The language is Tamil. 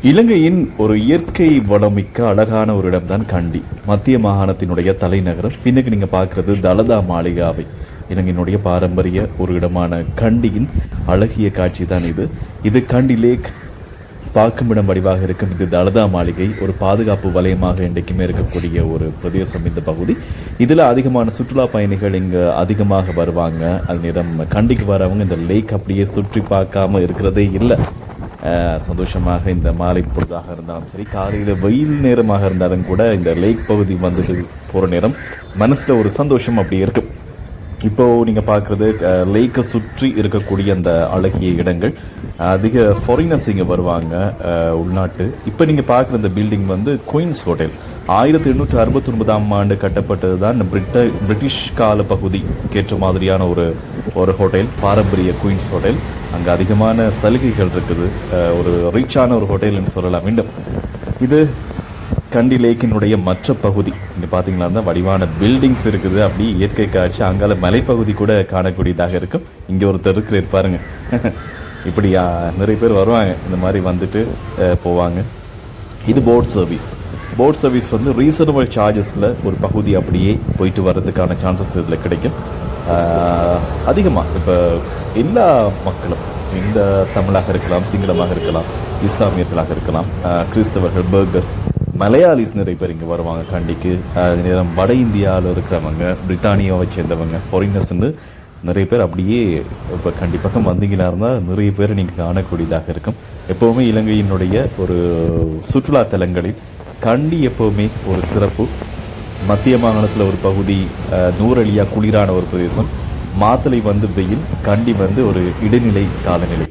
இலங்கையின் ஒரு இயற்கை வளமிக்க அழகான ஒரு இடம்தான் கண்டி. மத்திய மாகாணத்தினுடைய தலைநகரம். பின்னுக்கு நீங்க பார்க்கறது தலதா மாளிகாவை. இலங்கையினுடைய பாரம்பரிய ஒரு இடமான கண்டியின் அழகிய காட்சி தான் இது. இது கண்டி லேக். பார்க்கும் இடம் வடிவாக இருக்கும் இது தலதா மாளிகை. ஒரு பாதுகாப்பு வலயமாக இன்றைக்குமே இருக்கக்கூடிய ஒரு பிரதேசம் இந்த பகுதி. இதில் அதிகமான சுற்றுலா பயணிகள் இங்கே அதிகமாக வருவாங்க. அது நேரம் கண்டிக்கு வரவங்க இந்த லேக் அப்படியே சுற்றி பார்க்காம இருக்கிறதே இல்லை. சந்தோஷமாக இந்த மாலை பொழுதாக இருந்தாலும் சரி, காலையில் வெயில் நேரமாக இருந்தாலும் கூட இந்த லேக் பகுதி வந்துட்டு போகிற நேரம் மனசில் ஒரு சந்தோஷம் அப்படி இருக்கும். இப்போது நீங்கள் பார்க்குறது லேக்கை சுற்றி இருக்கக்கூடிய அந்த அழகிய இடங்கள். அதிக ஃபாரினர்ஸ் இங்கே வருவாங்க, உள்நாட்டு. இப்போ நீங்கள் பார்க்குற இந்த பில்டிங் வந்து குயின்ஸ் ஹோட்டல். 1869 கட்டப்பட்டது தான். பிரிட்டிஷ் கால பகுதிக்கேற்ற மாதிரியான ஒரு ஹோட்டல், பாரம்பரிய குயின்ஸ் ஹோட்டல். அங்கே அதிகமான சலுகைகள் இருக்குது. ஒரு ரிச்சான ஒரு ஹோட்டல்னு சொல்லலாம் வேண்டும். இது கண்டி லேக்கினுடைய மற்ற பகுதி. இங்கே பார்த்தீங்களா தான் வடிவான பில்டிங்ஸ் இருக்குது. அப்படி இயற்கை காட்சி. அங்கால மலைப்பகுதி கூட காணக்கூடியதாக இருக்கும். இங்கே ஒருத்தர் இருக்கிறார் பாருங்க. இப்படி நிறைய பேர் வருவாங்க, இந்த மாதிரி வந்துட்டு போவாங்க. இது போட் சர்வீஸ். போட் சர்வீஸ் வந்து ரீசனபிள் சார்ஜஸில் ஒரு பகுதி அப்படியே போயிட்டு வர்றதுக்கான சான்சஸ் இதில் கிடைக்கும். அதிகமாக இப்போ எல்லா மக்களும், இந்த தமிழாக இருக்கலாம், சிங்களமாக இருக்கலாம், இஸ்லாமியர்களாக இருக்கலாம், கிறிஸ்தவர்கள், பர்கர், மலையாளிஸ் நிறைய பேர் இங்கே வருவாங்க கண்டிக்கு. நேரம் வட இந்தியாவில் இருக்கிறவங்க, பிரித்தானியாவை சேர்ந்தவங்க, ஃபாரினர்ஸ்ன்னு நிறைய பேர் அப்படியே இப்போ கண்டி பக்கம் வந்தீங்களா இருந்தால் நிறைய பேர் நீங்கள் காணக்கூடியதாக இருக்கும். எப்போவுமே இலங்கையினுடைய ஒரு சுற்றுலா தலங்களில் கண்டி எப்போவுமே ஒரு சிறப்பு. மத்திய மாகாணத்தில் ஒரு பகுதி நூறலியா குளிரான ஒரு பிரதேசம். மாத்தளை வந்து வெயில், கண்டி வந்து ஒரு இடைநிலை காலநிலை.